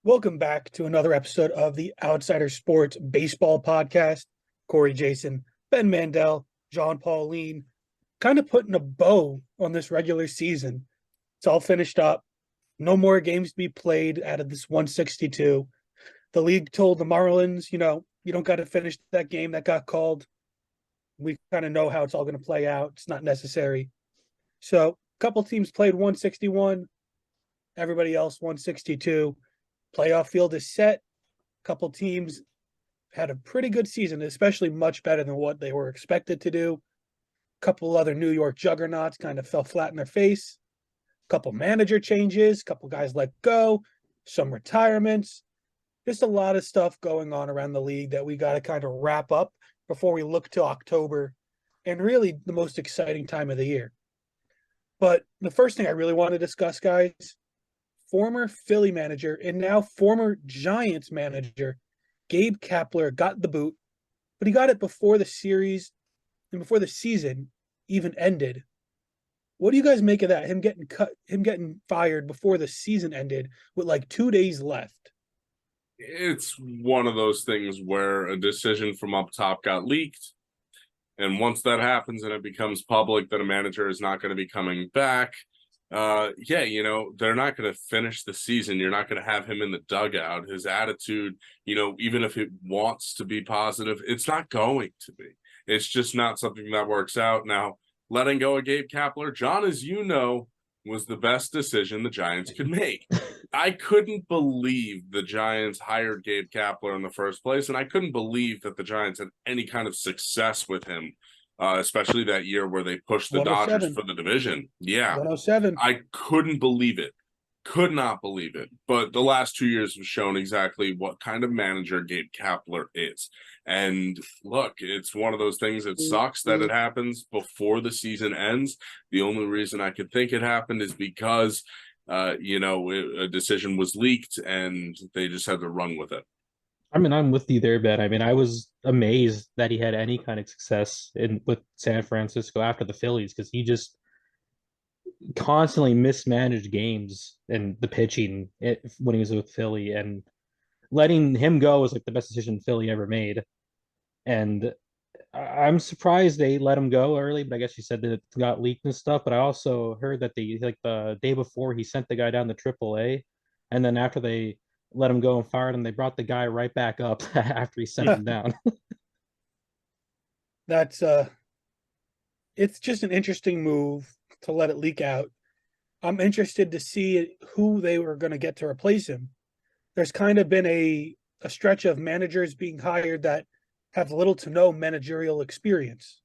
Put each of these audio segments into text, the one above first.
Welcome back to another episode of the Outsider Sports Baseball Podcast. Corey Jason, Ben Mandel, John Pauline, kind of putting a bow on this regular season. It's all finished up. No more games to be played out of this 162. The league told the Marlins, you don't got to finish that game that got called. We kind of know how it's all going to play out. It's not necessary. So, a couple teams played 161, everybody else 162. Playoff field is set. A couple teams had a pretty good season, especially much better than what they were expected to do. A couple other New York juggernauts kind of fell flat in their face. A couple manager changes, a couple guys let go, some retirements. Just a lot of stuff going on around the league that we got to kind of wrap up before we look to October and really the most exciting time of the year. But the first thing I really want to discuss, guys, former Philly manager and now former Giants manager Gabe Kapler got the boot, but he got it before the series and before the season even ended. What do you guys make of that? Him getting cut, him getting fired before the season ended with like 2 days left. It's one of those things where a decision from up top got leaked. And once that happens and it becomes public that a manager is not going to be coming back, they're not going to finish the season. You're not going to have him in the dugout. His attitude, even if it wants to be positive, it's not going to be. It's just not something that works out. Now, letting go of Gabe Kapler, John, as you know, was the best decision the Giants could make. I couldn't believe the Giants hired Gabe Kapler in the first place, and I couldn't believe that the Giants had any kind of success with him, especially that year where they pushed the Dodgers 107. for the division. Yeah, 107. I couldn't believe it. Could not believe it. But the last 2 years have shown exactly what kind of manager Gabe Kapler is. And look, it's one of those things that sucks that it happens before the season ends. The only reason I could think it happened is because, a decision was leaked and they just had to run with it. I mean, I'm with you there, Ben. I mean, I was amazed that he had any kind of success in with San Francisco after the Phillies because he just constantly mismanaged games and the pitching when he was with Philly, and letting him go was like the best decision Philly ever made. And I'm surprised they let him go early, but I guess you said that it got leaked and stuff. But I also heard that the day before he sent the guy down to AAA, and then after they let him go and fired him, they brought the guy right back up after he sent him down. That's it's just an interesting move to let it leak out. I'm interested to see who they were going to get to replace him. There's kind of been a stretch of managers being hired that have little to no managerial experience.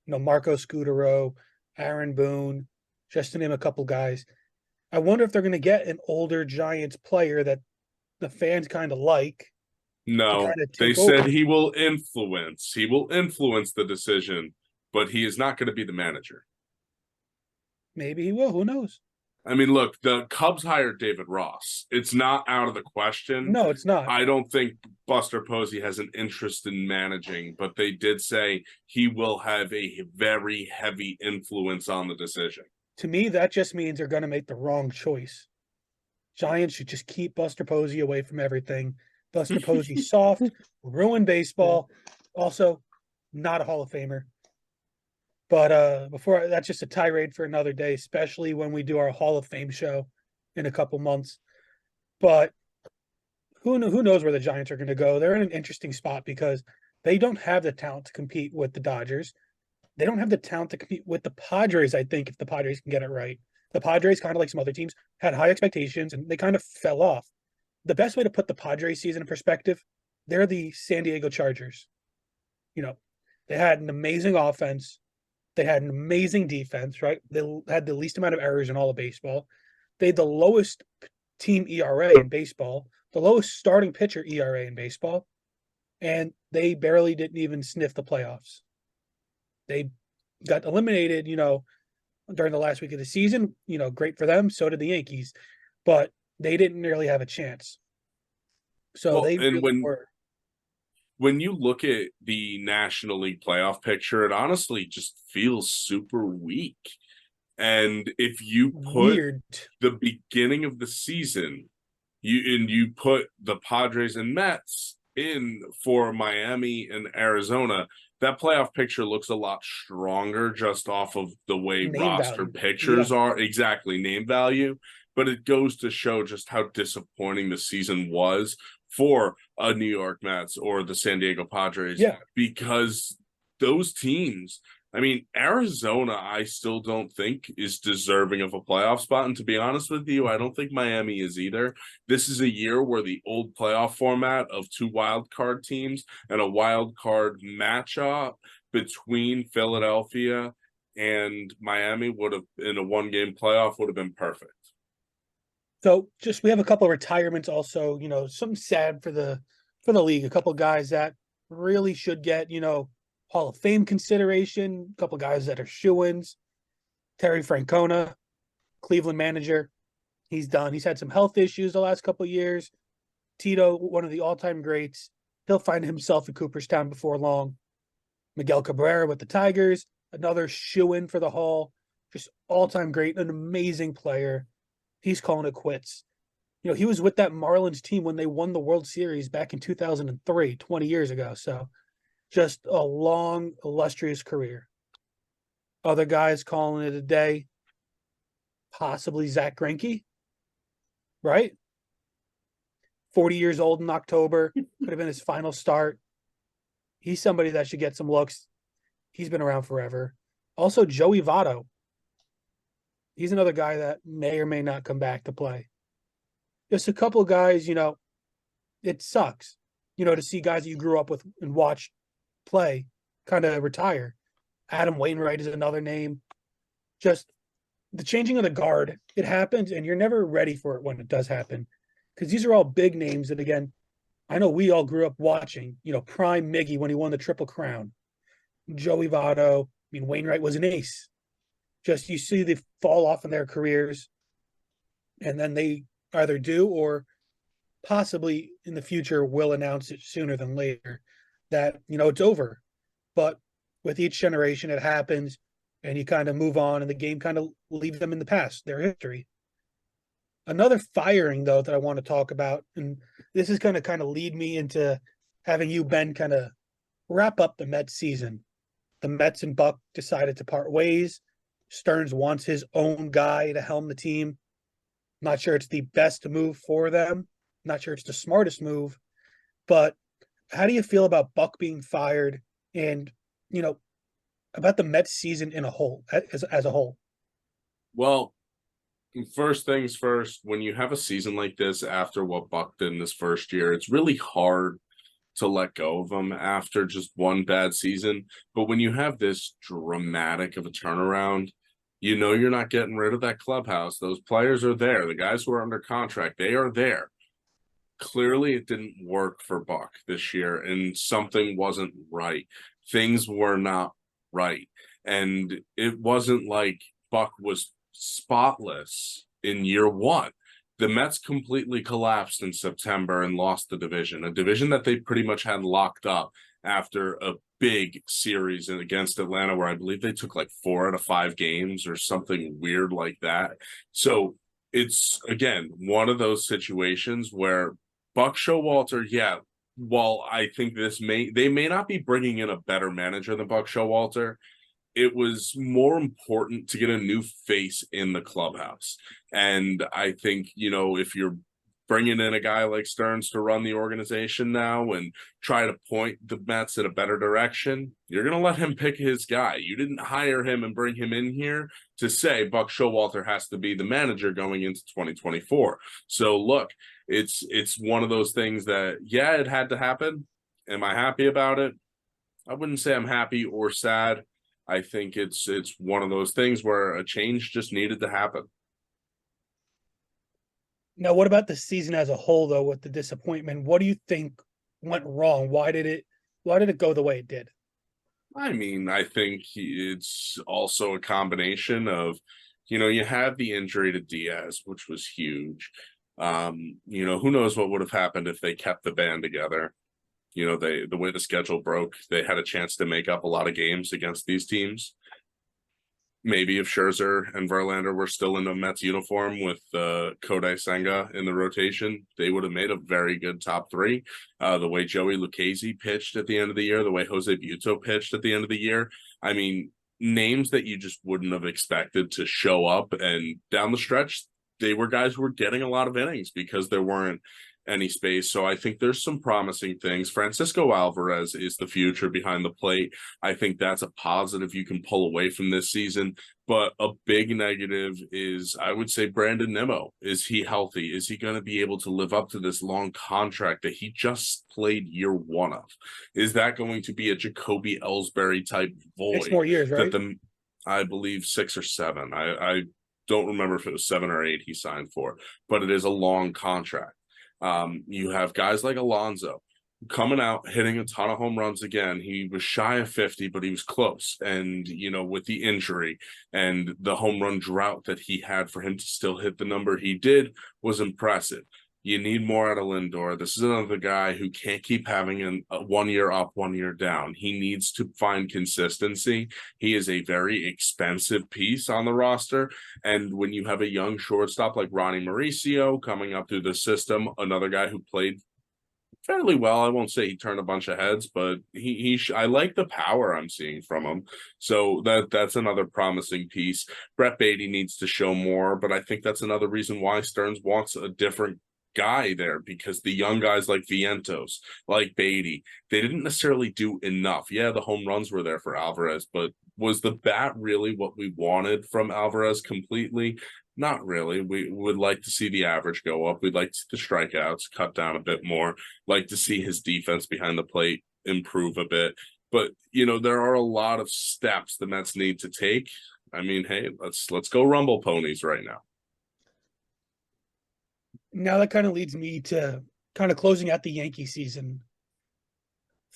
Marco Scutaro, Aaron Boone, just to name a couple guys. I wonder if they're going to get an older Giants player that the fans kind of like to No, kind of they take said over. he will influence. He will influence the decision, but he is not going to be the manager. Maybe he will. Who knows? I mean, look, the Cubs hired David Ross. It's not out of the question. No, it's not. I don't think Buster Posey has an interest in managing, but they did say he will have a very heavy influence on the decision. To me, that just means they're going to make the wrong choice. Giants should just keep Buster Posey away from everything. Buster Posey soft, ruin baseball. Also, not a Hall of Famer. But before that's just a tirade for another day, especially when we do our Hall of Fame show in a couple months. But who knows where the Giants are going to go? They're in an interesting spot because they don't have the talent to compete with the Dodgers. They don't have the talent to compete with the Padres, I think, if the Padres can get it right. The Padres, kind of like some other teams, had high expectations and they kind of fell off. The best way to put the Padres season in perspective, they're the San Diego Chargers. You know, they had an amazing offense. They had an amazing defense, right? They had the least amount of errors in all of baseball. They had the lowest team ERA in baseball, the lowest starting pitcher ERA in baseball, and they barely didn't even sniff the playoffs. They got eliminated, during the last week of the season. Great for them. So did the Yankees, but they didn't really have a chance. So Well, they and really when were. when you look at the National League playoff picture, it honestly just feels super weak. And if you put Weird. the beginning of the season you put the Padres and Mets in for Miami and Arizona, that playoff picture looks a lot stronger just off of the way Name roster value. pictures Yeah. are. Exactly, name value. But it goes to show just how disappointing the season was for a New York Mets or the San Diego Padres, Yeah. because those teams, I mean, Arizona, I still don't think is deserving of a playoff spot. And to be honest with you, I don't think Miami is either. This is a year where the old playoff format of 2 wild card teams and a wild card matchup between Philadelphia and Miami would have, in a 1-game playoff, would have been perfect. So just we have a couple of retirements also, something sad for the league. A couple of guys that really should get, Hall of Fame consideration, a couple of guys that are shoo-ins. Terry Francona, Cleveland manager. He's done. He's had some health issues the last couple of years. Tito, one of the all-time greats. He'll find himself in Cooperstown before long. Miguel Cabrera with the Tigers, another shoo-in for the Hall. Just all-time great, an amazing player. He's calling it quits. He was with that Marlins team when they won the World Series back in 2003, 20 years ago. So just a long, illustrious career. Other guys calling it a day. Possibly Zach Greinke, right? 40 years old in October. Could have been his final start. He's somebody that should get some looks. He's been around forever. Also, Joey Votto. He's another guy that may or may not come back to play. Just a couple of guys, it sucks, to see guys that you grew up with and watched play kind of retire. Adam Wainwright is another name. Just the changing of the guard, it happens, and you're never ready for it when it does happen. Because these are all big names that, again, I know we all grew up watching, prime Miggy when he won the Triple Crown. Joey Votto, Wainwright was an ace. Just you see the fall off in their careers, and then they either do or possibly in the future will announce it sooner than later that, it's over. But with each generation, it happens, and you kind of move on, and the game kind of leaves them in the past, their history. Another firing, though, that I want to talk about, and this is going to kind of lead me into having you, Ben, kind of wrap up the Mets season. The Mets and Buck decided to part ways. Stearns wants his own guy to helm the team. Not sure it's the best move for them. Not sure it's the smartest move. But how do you feel about Buck being fired and, about the Mets season in a whole, as a whole? Well, first things first, when you have a season like this after what Buck did in his first year, it's really hard to let go of him after just one bad season. But when you have this dramatic of a turnaround, you're not getting rid of that clubhouse. Those players are there. The guys who are under contract, they are there. Clearly, it didn't work for Buck this year, and something wasn't right. Things were not right. And it wasn't like Buck was spotless in year one. The Mets completely collapsed in September and lost the division, a division that they pretty much had locked up after a big series against Atlanta, where I believe they took like 4 out of 5 games or something weird like that. So it's, again, one of those situations where Buck Showalter, yeah, while I think they may not be bringing in a better manager than Buck Showalter, it was more important to get a new face in the clubhouse. And I think, if you're bringing in a guy like Stearns to run the organization now and try to point the Mets in a better direction, you're going to let him pick his guy. You didn't hire him and bring him in here to say Buck Showalter has to be the manager going into 2024. So look, it's one of those things that, yeah, it had to happen. Am I happy about it? I wouldn't say I'm happy or sad. I think it's one of those things where a change just needed to happen. Now, what about the season as a whole, though, with the disappointment? What do you think went wrong? Why did it go the way it did? I mean, I think it's also a combination of, you had the injury to Diaz, which was huge. Who knows what would have happened if they kept the band together. The way the schedule broke, they had a chance to make up a lot of games against these teams. maybe if Scherzer and Verlander were still in a Mets uniform with Kodai Senga in the rotation, they would have made a very good top three. The way Joey Lucchesi pitched at the end of the year, the way Jose Buto pitched at the end of the year. I mean, names that you just wouldn't have expected to show up. And down the stretch, they were guys who were getting a lot of innings because there weren't any space. So I think there's some promising things. Francisco Alvarez is the future behind the plate. I think that's a positive you can pull away from this season. But a big negative is, I would say, Brandon Nimmo. Is he healthy? Is he going to be able to live up to this long contract that he just played year one of? Is that going to be a Jacoby Ellsbury type void? 6 more years, right? I believe 6 or 7. I don't remember if it was 7 or 8 he signed for, but it is a long contract. You have guys like Alonso coming out, hitting a ton of home runs again. He was shy of 50, but he was close. And, with the injury and the home run drought that he had, for him to still hit the number he did was impressive. You need more out of Lindor. This is another guy who can't keep having a 1 year up, 1 year down. He needs to find consistency. He is a very expensive piece on the roster. And when you have a young shortstop like Ronnie Mauricio coming up through the system, another guy who played fairly well. I won't say he turned a bunch of heads, but I like the power I'm seeing from him. So that's another promising piece. Brett Beatty needs to show more, but I think that's another reason why Stearns wants a different guy there, because the young guys like Vientos, like Beatty, they didn't necessarily do enough. Yeah, the home runs were there for Alvarez, but was the bat really what we wanted from Alvarez completely? Not really. We would like to see the average go up. We'd like to see the strikeouts cut down a bit more. Like to see his defense behind the plate improve a bit. But there are a lot of steps the Mets need to take. I mean, hey, let's go Rumble ponies right now. Now that kind of leads me to kind of closing out the Yankee season.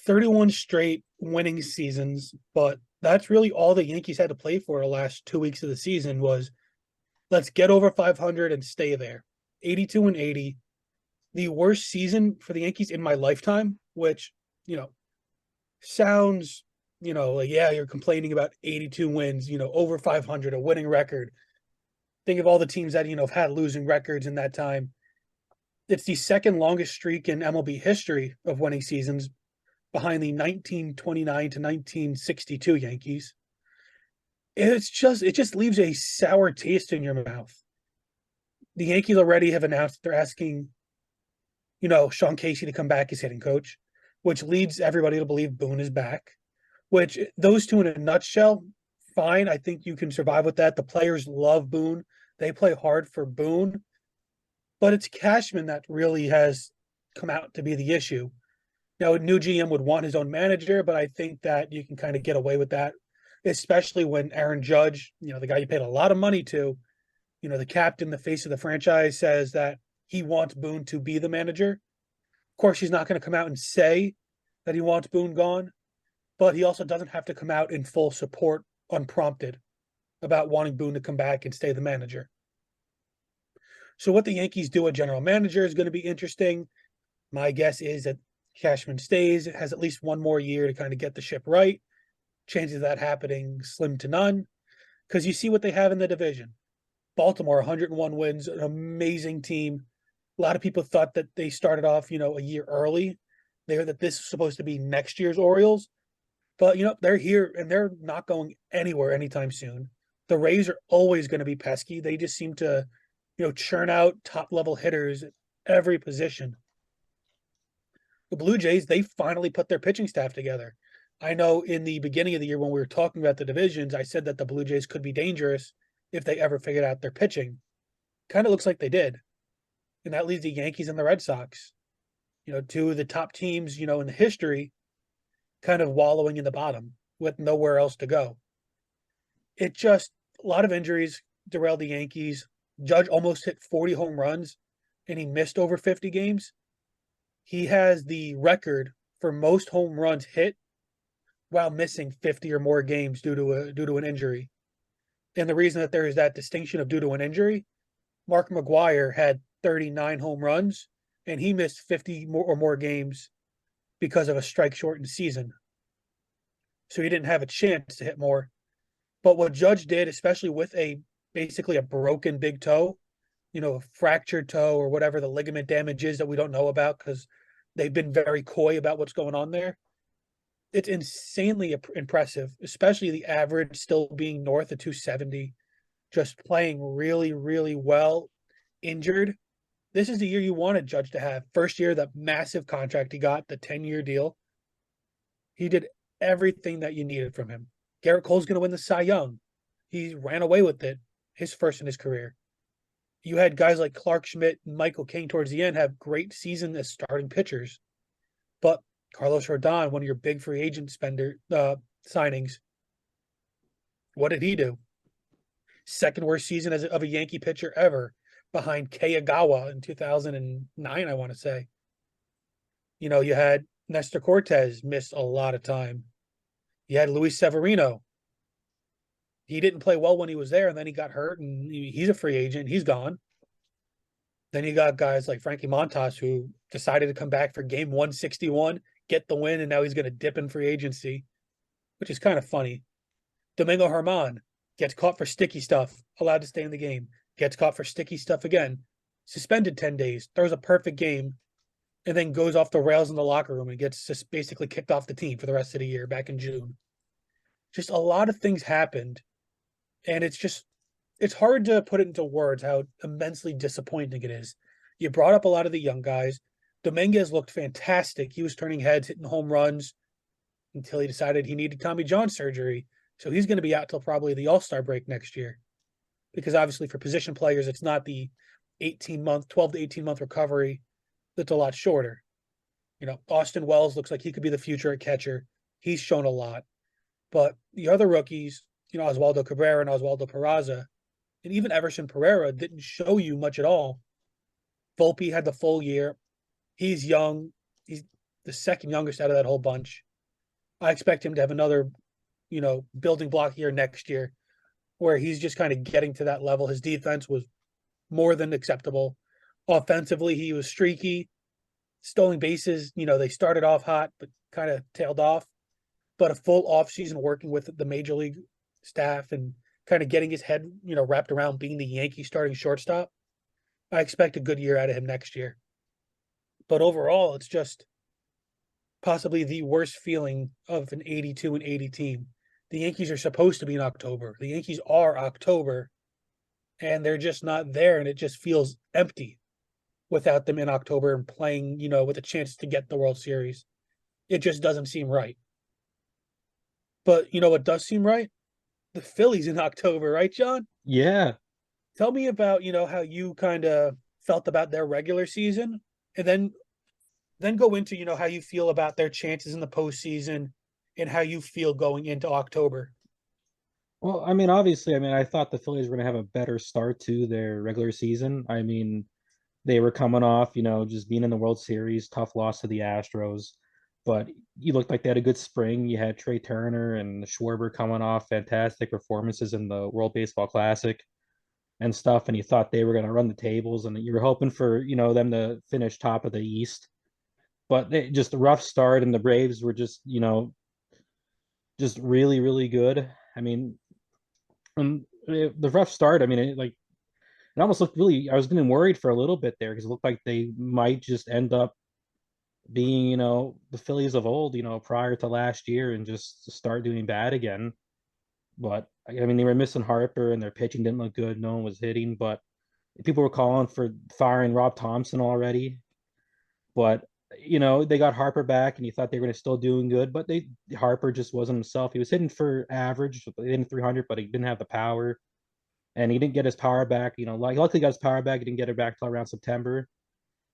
31 straight winning seasons, but that's really all the Yankees had to play for the last 2 weeks of the season was let's get over 500 and stay there. 82 and 80. The worst season for the Yankees in my lifetime, which, sounds, like, yeah, you're complaining about 82 wins, over 500, a winning record. Think of all the teams that, have had losing records in that time. It's the second longest streak in MLB history of winning seasons, behind the 1929 to 1962 Yankees. It just leaves a sour taste in your mouth. The Yankees already have announced they're asking, Sean Casey to come back as hitting coach, which leads everybody to believe Boone is back, which those two in a nutshell, fine. I think you can survive with that. The players love Boone. They play hard for Boone. But it's Cashman that really has come out to be the issue. Now, a new GM would want his own manager, but I think that you can kind of get away with that, especially when Aaron Judge, the guy you paid a lot of money to, the captain, the face of the franchise, says that he wants Boone to be the manager. Of course, he's not going to come out and say that he wants Boone gone, but he also doesn't have to come out in full support unprompted about wanting Boone to come back and stay the manager. So what the Yankees do at general manager is going to be interesting. My guess is that Cashman stays, has at least one more year to kind of get the ship right. Chances of that happening slim to none, because you see what they have in the division. Baltimore, 101 wins, an amazing team. A lot of people thought that they started off, a year early. That this is supposed to be next year's Orioles. But, they're here and they're not going anywhere anytime soon. The Rays are always going to be pesky. They just seem to churn out top-level hitters at every position. The Blue Jays, they finally put their pitching staff together. I know in the beginning of the year when we were talking about the divisions, I said that the Blue Jays could be dangerous if they ever figured out their pitching. Kind of looks like they did. And that leaves the Yankees and the Red Sox, two of the top teams, in the history, kind of wallowing in the bottom with nowhere else to go. It just, a lot of injuries derailed the Yankees. Judge almost hit 40 home runs, and he missed over 50 games. He has the record for most home runs hit while missing 50 or more games due to an injury. And the reason that there is that distinction of due to an injury, Mark McGwire had 39 home runs, and he missed 50 or more games because of a strike-shortened season. So he didn't have a chance to hit more. But what Judge did, especially with basically a broken big toe, a fractured toe or whatever the ligament damage is that we don't know about because they've been very coy about what's going on there. It's insanely impressive, especially the average still being north of 270, just playing really, really well, injured. This is the year you wanted Judge to have. First year, that massive contract he got, the 10-year deal. He did everything that you needed from him. Garrett Cole's going to win the Cy Young. He ran away with it, his first in his career. You had guys like Clark Schmidt and Michael King towards the end have great season as starting pitchers. But Carlos Rodon, one of your big free agent signings, what did he do? Second worst season of a Yankee pitcher ever, behind Kayagawa in 2009, I want to say. You had Nestor Cortez miss a lot of time. You had Luis Severino. He didn't play well when he was there, and then he got hurt, and he's a free agent. He's gone. Then you got guys like Frankie Montas, who decided to come back for game 161, get the win, and now he's going to dip in free agency, which is kind of funny. Domingo Germán gets caught for sticky stuff, allowed to stay in the game. Gets caught for sticky stuff again, suspended 10 days, throws a perfect game, and then goes off the rails in the locker room and gets just basically kicked off the team for the rest of the year back in June. Just a lot of things happened, and it's hard to put it into words how immensely disappointing it is. You brought up a lot of the young guys. Dominguez looked fantastic. He was turning heads, hitting home runs until he decided he needed Tommy John surgery. So he's going to be out till probably the All-Star break next year. Because obviously for position players, it's not the 12 to 18 month recovery. That's a lot shorter. Austin Wells looks like he could be the future at catcher. He's shown a lot. But the other rookies, Oswaldo Cabrera and Oswaldo Peraza, and even Everson Pereira didn't show you much at all. Volpe had the full year. He's young. He's the second youngest out of that whole bunch. I expect him to have another, building block year next year where he's just kind of getting to that level. His defense was more than acceptable. Offensively, he was streaky. Stolen bases, they started off hot, but kind of tailed off. But a full offseason working with the major league staff and kind of getting his head, wrapped around being the Yankee starting shortstop. I expect a good year out of him next year. But overall, it's just possibly the worst feeling of an 82 and 80 team. The Yankees are supposed to be in October. The Yankees are October, and they're just not there, and it just feels empty without them in October and playing, with a chance to get the World Series. It just doesn't seem right. But what does seem right? The Phillies in October, right, John? Yeah. Tell me about, how you kind of felt about their regular season, and then go into, how you feel about their chances in the postseason and how you feel going into October. Well, obviously, I thought the Phillies were going to have a better start to their regular season. They were coming off, just being in the World Series, tough loss to the Astros. But you looked like they had a good spring. You had Trey Turner and Schwarber coming off fantastic performances in the World Baseball Classic and stuff. And you thought they were going to run the tables, and you were hoping for, them to finish top of the East. But they just a rough start, and the Braves were just, just really, really good. The rough start, it almost looked really, I was getting worried for a little bit there because it looked like they might just end up being, the Phillies of old, prior to last year and just start doing bad again. But they were missing Harper and their pitching didn't look good. No one was hitting, but people were calling for firing Rob Thompson already. But they got Harper back, and you thought they were going to still doing good, but Harper just wasn't himself. He was hitting for average, hitting 300, but he didn't have the power, and he didn't get his power back. Luckily got his power back. He didn't get it back till around September.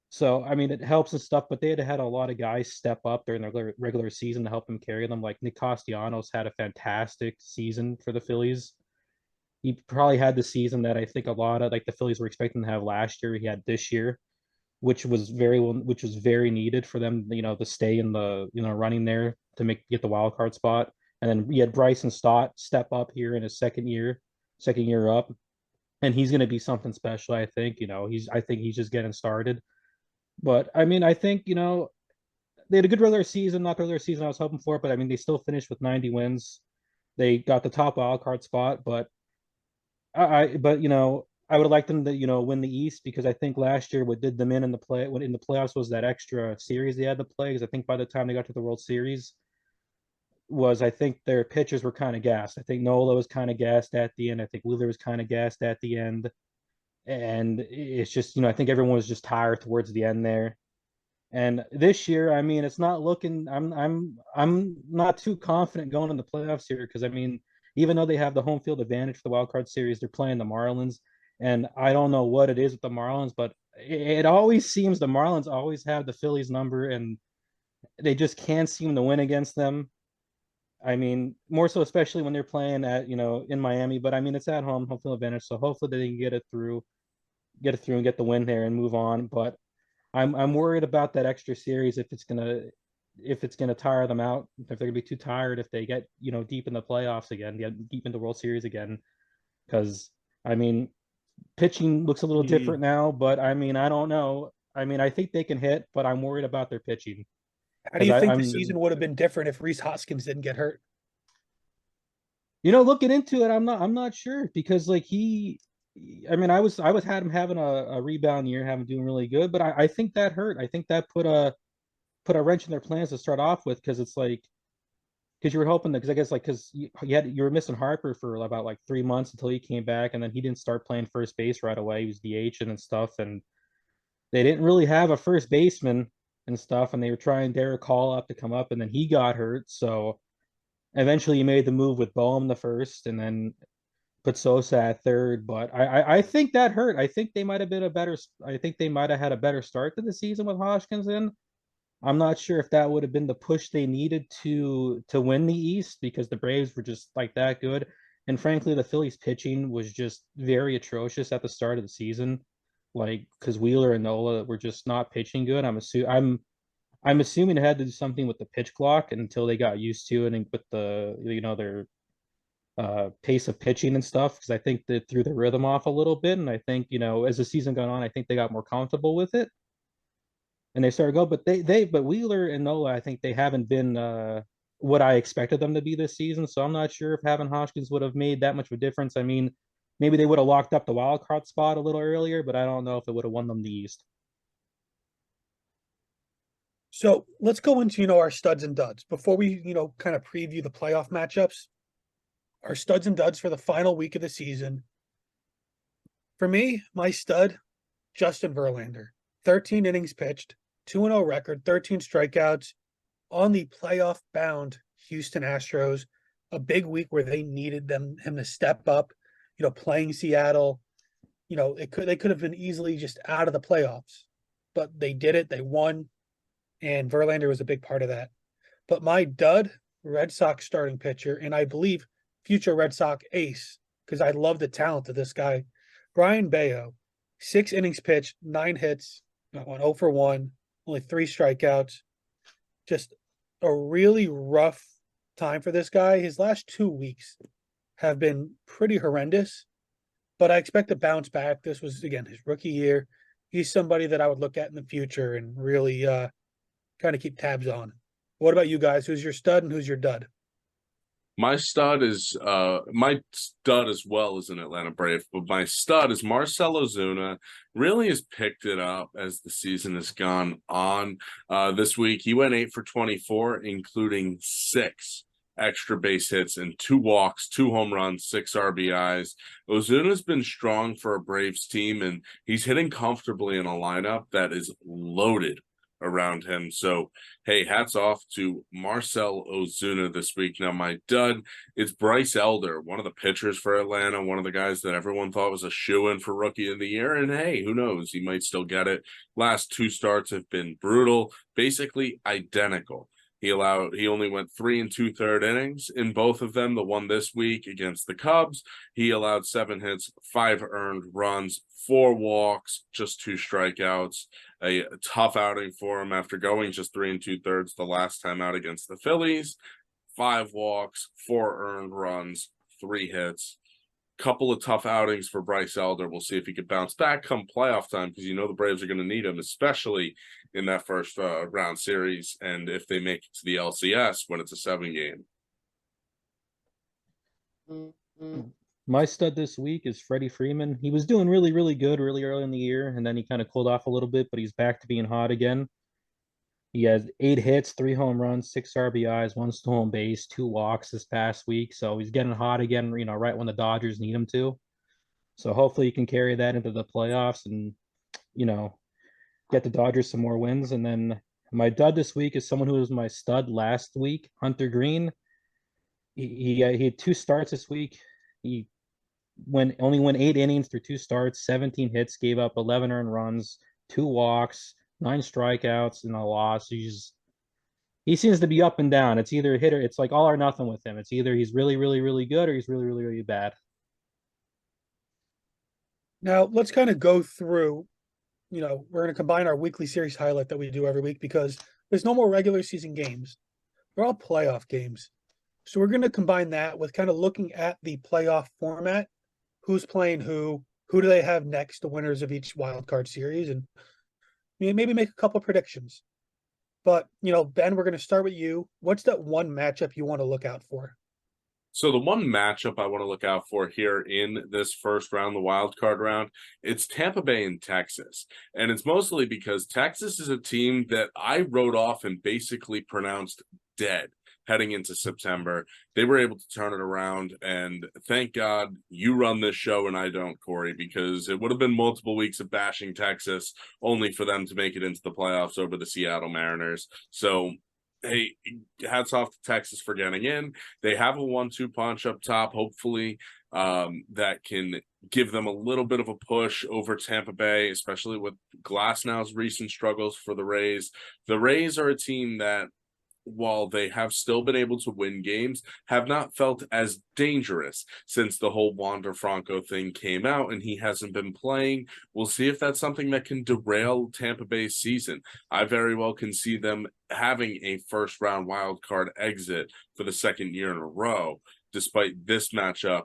So it helps and stuff, but they had a lot of guys step up during their regular season to help them carry them. Like Nick Castellanos had a fantastic season for the Phillies. He probably had the season that I think a lot of the Phillies were expecting to have last year. He had this year, which was very needed for them, to stay in the running there to get the wild card spot. And then we had Bryson Stott step up here in his second year up, and he's going to be something special. I think he's just getting started. But I think they had a good regular season, not the regular season I was hoping for, but they still finished with 90 wins. They got the top wild card spot, but but I would like them to win the East, because I think last year what did them in the playoffs was that extra series they had to play. Because I think by the time they got to the World Series, I think their pitchers were kind of gassed. I think Nola was kind of gassed at the end. I think Wheeler was kind of gassed at the end, and it's just I think everyone was just tired towards the end there. And this year, I mean, it's not looking. I'm not too confident going in the playoffs here, because I mean, even though they have the home field advantage for the wild card series, they're playing the Marlins, and I don't know what it is with the Marlins, but it always seems the Marlins always have the Phillies number, and they just can't seem to win against them. I mean, more so, especially when they're playing at in Miami. But I mean, it's at home field advantage, so hopefully they can get it through and get the win there and move on. But I'm worried about that extra series, if it's gonna tire them out, if they're gonna be too tired if they get deep in the playoffs again, get deep into World Series again. Because I mean, pitching looks a little different now, but I mean, I don't know. I mean, I think they can hit, but I'm worried about their pitching, How do because you think the I'm season would have been different if Reese Hoskins didn't get hurt? looking into it. I'm not sure, because like I mean, I was had him having a rebound year, having doing really good, but I think that hurt. I think that put a wrench in their plans to start off with, because it's like, because you were hoping that, because I guess like, because you were missing Harper for about like 3 months until he came back, and then he didn't start playing first base right away. He was DH and stuff, and they didn't really have a first baseman and stuff, and they were trying Derek Hall up to come up, and then he got hurt. So eventually you made the move with Boehm the first, and then put Sosa at third. But I think that hurt. I think they might have been a better. I think they might have had a better start to the season with Hoskins in. I'm not sure if that would have been the push they needed to win the East, because the Braves were just like that good. And frankly, the Phillies pitching was just very atrocious at the start of the season. Like, because Wheeler and Nola were just not pitching good. I'm assuming it had to do something with the pitch clock until they got used to it, and with their pace of pitching and stuff, because I think that threw the rhythm off a little bit. And I think, as the season got on, I think they got more comfortable with it, and they started to go. But but Wheeler and Nola, I think they haven't been what I expected them to be this season. So I'm not sure if having Hoskins would have made that much of a difference. I mean, maybe they would have locked up the wild card spot a little earlier, but I don't know if it would have won them the East. So let's go into our studs and duds before we kind of preview the playoff matchups. Our studs and duds for the final week of the season. For me, my stud, Justin Verlander, 13 innings pitched, 2-0 record, 13 strikeouts on the playoff bound Houston Astros. A big week where they needed him to step up. Playing Seattle, they could have been easily just out of the playoffs, but they did it. They won, and Verlander was a big part of that. But my dud, Red Sox starting pitcher, and I believe future Red Sox ace, because I love the talent of this guy, Brian Bayo, 6 innings pitched, 9 hits, went 0 for 1, only 3 strikeouts. Just a really rough time for this guy. His last 2 weeks have been pretty horrendous, but I expect to bounce back. This was, again, his rookie year. He's somebody that I would look at in the future and really kind of keep tabs on. What about you guys? Who's your stud and who's your dud? My stud as well as an Atlanta Brave, but my stud is Marcell Ozuna. Really has picked it up as the season has gone on. This week he went 8 for 24, including 6 extra base hits and 2 walks, 2 home runs, 6 RBIs. Ozuna's been strong for a Braves team, and he's hitting comfortably in a lineup that is loaded around him. So, hey, hats off to Marcell Ozuna this week. Now, my dud is Bryce Elder, one of the pitchers for Atlanta, one of the guys that everyone thought was a shoo-in for Rookie of the Year. And hey, who knows? He might still get it. Last 2 starts have been brutal, basically identical. He only went 3 2/3 innings in both of them. The one this week against the Cubs, he allowed 7 hits, 5 earned runs, 4 walks, just 2 strikeouts. A tough outing for him after going just 3 2/3 the last time out against the Phillies. 5 walks, 4 earned runs, 3 hits. Couple of tough outings for Bryce Elder. We'll see if he could bounce back come playoff time, because the Braves are going to need him, especially in that first round series, and if they make it to the LCS when it's a 7 game. My stud this week is Freddie Freeman. He was doing really, really good really early in the year, and then he kind of cooled off a little bit, but he's back to being hot again. He has 8 hits, 3 home runs, 6 RBIs, 1 stolen base, 2 walks this past week. So he's getting hot again, right when the Dodgers need him to. So hopefully he can carry that into the playoffs and, you know, get the Dodgers some more wins. And then my dud this week is someone who was my stud last week, Hunter Green. He had 2 starts this week. He only went 8 innings through 2 starts, 17 hits, gave up 11 earned runs, 2 walks, 9 strikeouts, and a loss. He seems to be up and down. It's either hit or it's like all or nothing with him. It's either he's really, really, really good or he's really, really, really bad. Now let's kind of go through, we're going to combine our weekly series highlight that we do every week because there's no more regular season games. They're all playoff games. So we're going to combine that with kind of looking at the playoff format, who's playing who do they have next, the winners of each wild card series, and maybe make a couple predictions. But, Ben, we're going to start with you. What's that one matchup you want to look out for? So the one matchup I want to look out for here in this first round, the wild card round, it's Tampa Bay and Texas. And it's mostly because Texas is a team that I wrote off and basically pronounced dead heading into September. They were able to turn it around, and thank God you run this show and I don't, Corey, because it would have been multiple weeks of bashing Texas only for them to make it into the playoffs over the Seattle Mariners. So hey, hats off to Texas for getting in. They have a 1-2 punch up top, hopefully, that can give them a little bit of a push over Tampa Bay, especially with Glasnow's recent struggles for the Rays. The Rays are a team that, while they have still been able to win games, have not felt as dangerous since the whole Wander Franco thing came out and he hasn't been playing. We'll see if that's something that can derail Tampa Bay's season. I very well can see them having a first round wild card exit for the second year in a row, despite this matchup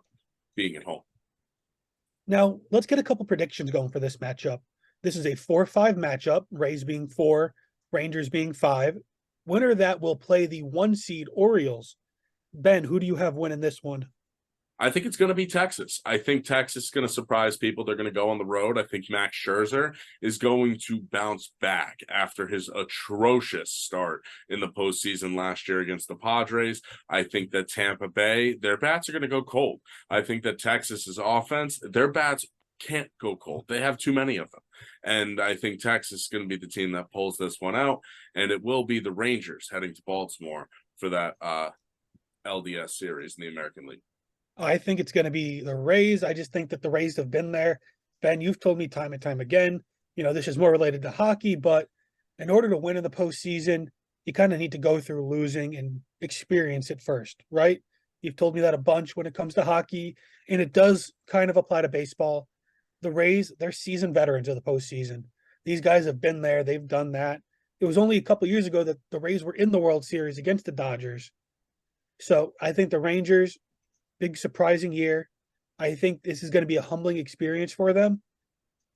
being at home. Now, let's get a couple predictions going for this matchup. This is a 4-5 matchup, Rays being 4, Rangers being 5. Winner of that will play the 1 seed Orioles. Ben, who do you have winning this one? I think it's going to be Texas. I think Texas is going to surprise people. They're going to go on the road. I think Max Scherzer is going to bounce back after his atrocious start in the postseason last year against the Padres. I think that Tampa Bay, their bats are going to go cold. I think that Texas's offense, their bats can't go cold. They have too many of them. And I think Texas is going to be the team that pulls this one out. And it will be the Rangers heading to Baltimore for that LDS series in the American League. I think it's going to be the Rays. I just think that the Rays have been there. Ben, you've told me time and time again, this is more related to hockey, but in order to win in the postseason, you kind of need to go through losing and experience it first, right? You've told me that a bunch when it comes to hockey, and it does kind of apply to baseball. The Rays, they're seasoned veterans of the postseason. These guys have been there. They've done that. It was only a couple years ago that the Rays were in the World Series against the Dodgers. So I think the Rangers, big surprising year. I think this is going to be a humbling experience for them.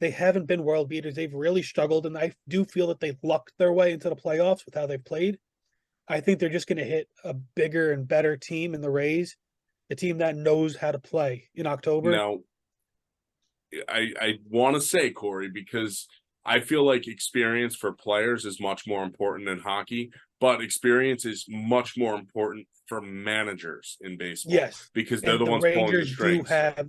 They haven't been world beaters. They've really struggled, and I do feel that they've lucked their way into the playoffs with how they've played. I think they're just going to hit a bigger and better team in the Rays, a team that knows how to play in October. Now, I want to say, Corey, because I feel like experience for players is much more important in hockey, but experience is much more important for managers in baseball. Yes, because they're and the ones pulling the Rangers do strings. have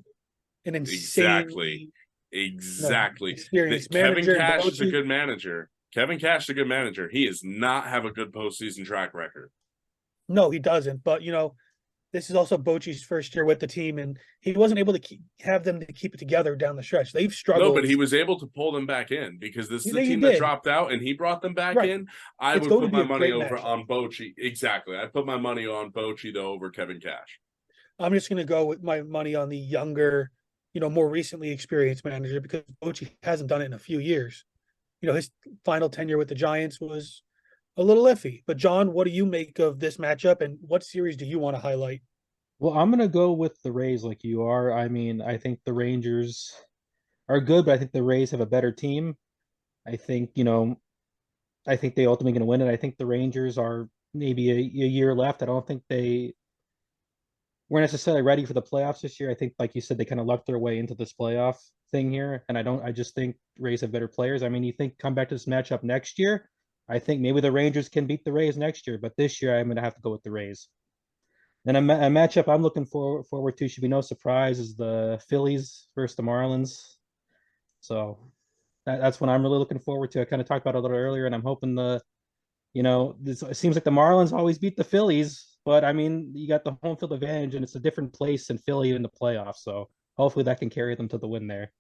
an insanely Exactly. experienced Kevin manager. Cash is a good manager. Kevin Cash is a good manager. He does not have a good postseason track record. No, he doesn't. But this is also Bochy's first year with the team, and he wasn't able to have them to keep it together down the stretch. They've struggled. No, but he was able to pull them back in because this is the He team that dropped out, and he brought them back in. I would put my money over on Bochy. Exactly. I put my money on Bochy, though, over Kevin Cash. I'm just going to go with my money on the younger, more recently experienced manager because Bochy hasn't done it in a few years. His final tenure with the Giants was a little iffy. But John, what do you make of this matchup, and what series do you want to highlight? Well, I'm gonna go with the Rays like you are. I mean, I think the Rangers are good, but I think the Rays have a better team. I think, I think they ultimately gonna win it. I think the Rangers are maybe a year left. I don't think they weren't necessarily ready for the playoffs this year. I think, like you said, they kind of lucked their way into this playoff thing here, and I just think Rays have better players. I mean, you think come back to this matchup next year, I think maybe the Rangers can beat the Rays next year, but this year I'm going to have to go with the Rays. And a matchup I'm looking forward to should be no surprise is the Phillies versus the Marlins. So that's what I'm really looking forward to. I kind of talked about it a little earlier, and I'm hoping it seems like the Marlins always beat the Phillies, but I mean, you got the home field advantage, and it's a different place in Philly in the playoffs. So hopefully that can carry them to the win there.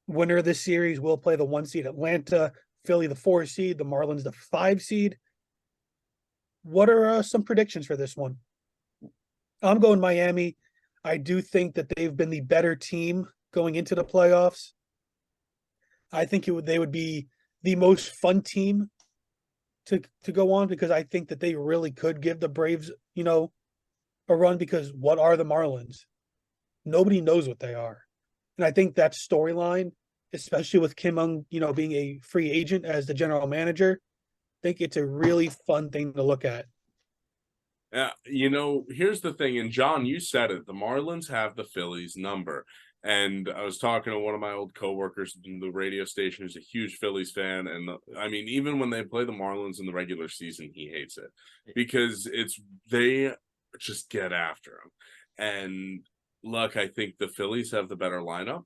Winner of this series will play the 1 seed Atlanta, Philly the 4 seed, the Marlins the 5 seed. What are some predictions for this one? I'm going Miami. I do think that they've been the better team going into the playoffs. I think they would be the most fun team to go on, because I think that they really could give the Braves, a run, because what are the Marlins? Nobody knows what they are. And I think that storyline, especially with Kim Ng, being a free agent as the general manager, I think it's a really fun thing to look at. Here's the thing, and John, you said it. The Marlins have the Phillies number. And I was talking to one of my old coworkers in the radio station who's a huge Phillies fan. And even when they play the Marlins in the regular season, he hates it because they just get after him. And look, I think the Phillies have the better lineup.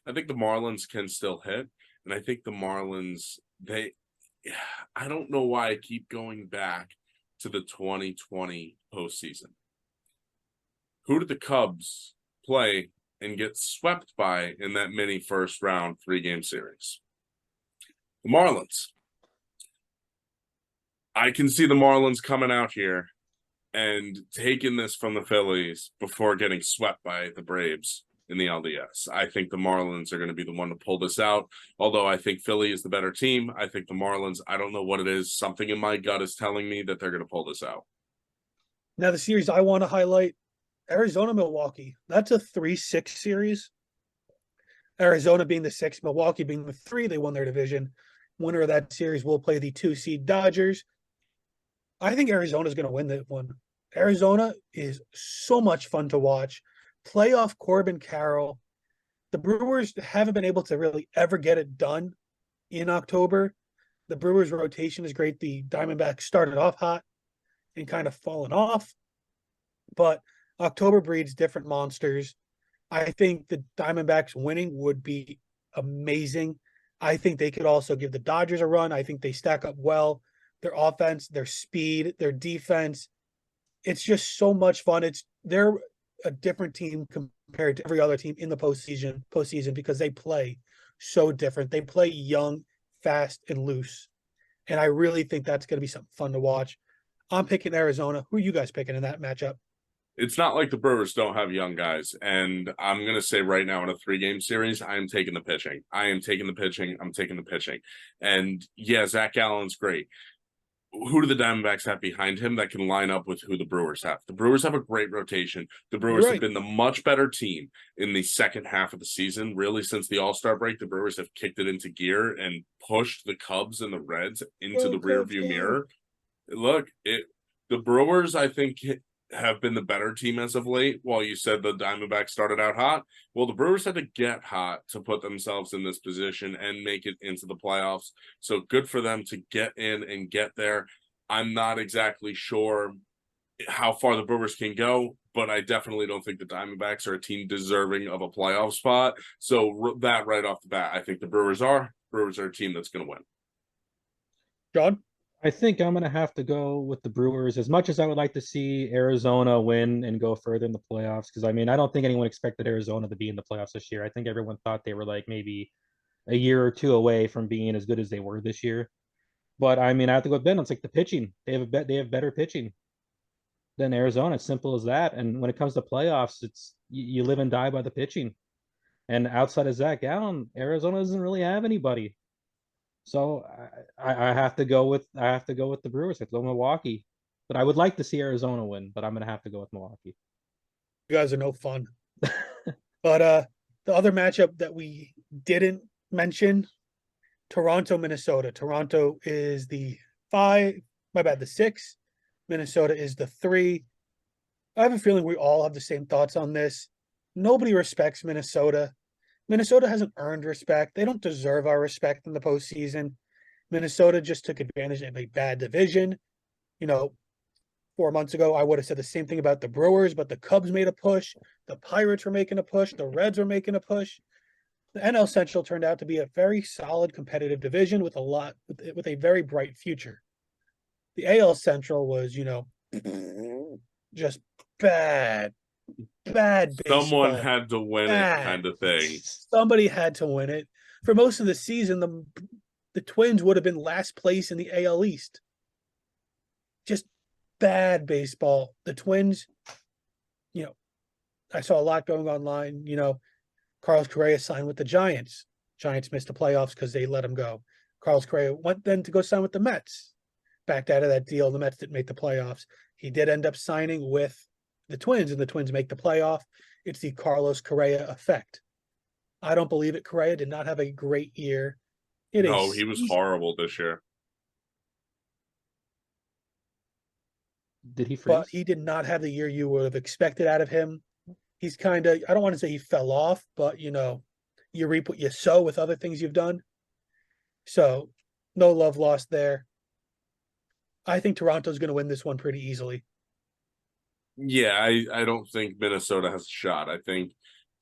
I think the Marlins can still hit. And I think the Marlins, I don't know why I keep going back to the 2020 postseason. Who did the Cubs play and get swept by in that mini first round 3-game series? The Marlins. I can see the Marlins coming out here and taking this from the Phillies before getting swept by the Braves in the LDS. I think the Marlins are going to be the one to pull this out. Although I think Philly is the better team, I think the Marlins, I don't know what it is. Something in my gut is telling me that they're going to pull this out. Now, the series I want to highlight, Arizona, Milwaukee. That's a 3-6 series. Arizona being the 6, Milwaukee being the 3. They won their division. Winner of that series will play the 2 seed Dodgers. I think Arizona is going to win that one. Arizona is so much fun to watch. Playoff Corbin Carroll. The Brewers haven't been able to really ever get it done in October. The Brewers' rotation is great. The Diamondbacks started off hot and kind of fallen off. But October breeds different monsters. I think the Diamondbacks winning would be amazing. I think they could also give the Dodgers a run. I think they stack up well. Their offense, their speed, their defense. It's just so much fun. They're a different team compared to every other team in the postseason because they play so different. They play young, fast, and loose. And I really think that's going to be something fun to watch. I'm picking Arizona. Who are you guys picking in that matchup? It's not like the Brewers don't have young guys. And I'm going to say right now in a 3-game series, I am taking the pitching. I'm taking the pitching. And yeah, Zach Gallen's great. Who do the Diamondbacks have behind him that can line up with who the Brewers have? The Brewers have a great rotation. The Brewers have been the much better team in the second half of the season. Really, since the All-Star break, the Brewers have kicked it into gear and pushed the Cubs and the Reds into the rearview mirror. Look, the Brewers, I think, have been the better team as of late. While you said the Diamondbacks started out hot, well, the Brewers had to get hot to put themselves in this position and make it into the playoffs. So good for them to get in and get there. I'm not exactly sure how far the Brewers can go, but I definitely don't think the Diamondbacks are a team deserving of a playoff spot. So that right off the bat, I think the Brewers are a team that's going to win. John? I think I'm going to have to go with the Brewers as much as I would like to see Arizona win and go further in the playoffs. Because, I mean, I don't think anyone expected Arizona to be in the playoffs this year. I think everyone thought they were like maybe a year or two away from being as good as they were this year. But, I mean, I have to go with Ben. It's like the pitching. They have better pitching than Arizona. It's simple as that. And when it comes to playoffs, it's you live and die by the pitching. And outside of Zach Gallen, Arizona doesn't really have anybody. So I have to go with the Brewers. I have to go Milwaukee, but I would like to see Arizona win. But I'm gonna have to go with Milwaukee. You guys are no fun. But the other matchup that we didn't mention, Toronto, Minnesota. Toronto is the 5. My bad, the 6. Minnesota is the 3. I have a feeling we all have the same thoughts on this. Nobody respects Minnesota. Minnesota hasn't earned respect. They don't deserve our respect in the postseason. Minnesota just took advantage of a bad division. You know, 4 months ago, I would have said the same thing about the Brewers, but the Cubs made a push. The Pirates were making a push. The Reds were making a push. The NL Central turned out to be a very solid competitive division with a very bright future. The AL Central was, just bad, bad Someone baseball. had to win it, Bad. kind of thing. Somebody had to win it. For most of the season, the Twins would have been last place in the AL East. Just bad baseball. The Twins, I saw a lot going online. Carlos Correa signed with the Giants. Giants missed the playoffs because they let him go. Carlos Correa went then to go sign with the Mets. Backed out of that deal. The Mets didn't make the playoffs. He did end up signing with the Twins, and the Twins make the playoff. It's the Carlos Correa effect. I don't believe it. Correa did not have a great year. No, he was horrible this year. Did he freeze? But he did not have the year you would have expected out of him. He's kind of, I don't want to say he fell off, but you reap what you sow with other things you've done. So no love lost there. I think Toronto's going to win this one pretty easily. Yeah, I don't think Minnesota has a shot. I think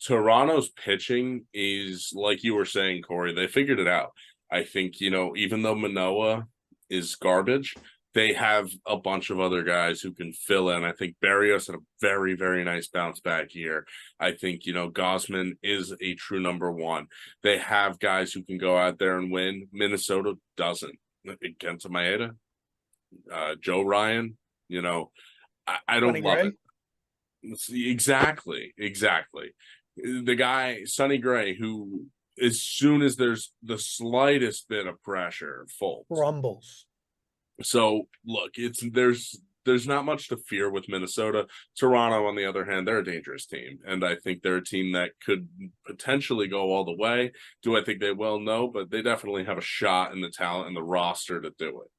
Toronto's pitching is, like you were saying, Corey, they figured it out. I think, even though Manoah is garbage, they have a bunch of other guys who can fill in. I think Barrios had a very, very nice bounce back year. I think, Gosman is a true number one. They have guys who can go out there and win. Minnesota doesn't. Kenta Maeda, Joe Ryan, I don't love it. Exactly. The guy, Sonny Gray, who as soon as there's the slightest bit of pressure, folds. Rumbles. So look, there's not much to fear with Minnesota. Toronto, on the other hand, they're a dangerous team, and I think they're a team that could potentially go all the way. Do I think they will? No, but they definitely have a shot in the talent and the roster to do it.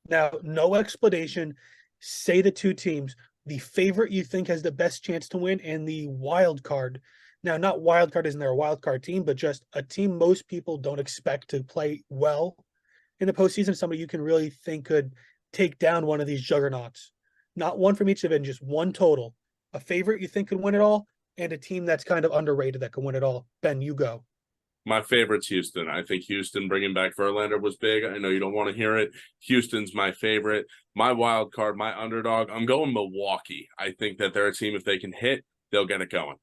Now, no explanation. Say the two teams, the favorite you think has the best chance to win, and the wild card. Now, not wild card isn't there a wild card team, but just a team most people don't expect to play well in the postseason. Somebody you can really think could take down one of these juggernauts. Not one from each division, just one total. A favorite you think could win it all, and a team that's kind of underrated that could win it all. Ben, you go. My favorite's Houston. I think Houston bringing back Verlander was big. I know you don't want to hear it. Houston's my favorite. My wild card, my underdog, I'm going Milwaukee. I think that they're a team, if they can hit, they'll get it going.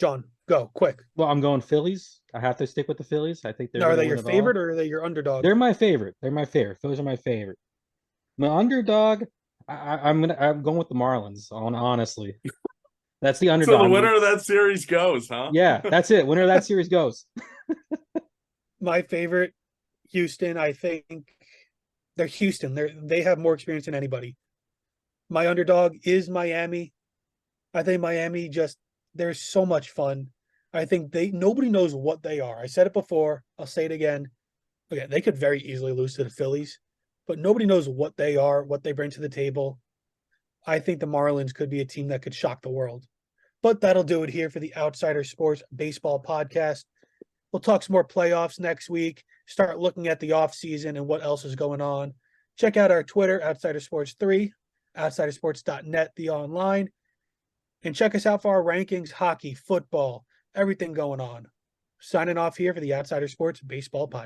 John, go quick. Well, I'm going Phillies. I have to stick with the Phillies. I think they're. Now, are they your favorite or are they your underdog? They're my favorite. Phillies are my favorite. My underdog, I'm going with the Marlins. Honestly, that's the underdog. So the winner of that series goes, huh? Yeah, that's it. Winner of that series goes. My favorite, Houston. I think they're Houston. They have more experience than anybody. My underdog is Miami. I think Miami they're so much fun. I think nobody knows what they are. I said it before. I'll say it again. Okay, they could very easily lose to the Phillies, but nobody knows what they are, what they bring to the table. I think the Marlins could be a team that could shock the world. But that'll do it here for the Outsider Sports Baseball Podcast. We'll talk some more playoffs next week, start looking at the offseason and what else is going on. Check out our Twitter, Outsidersports3, outsidersports.net, the online. And check us out for our rankings, hockey, football, everything going on. Signing off here for the Outsider Sports Baseball Podcast.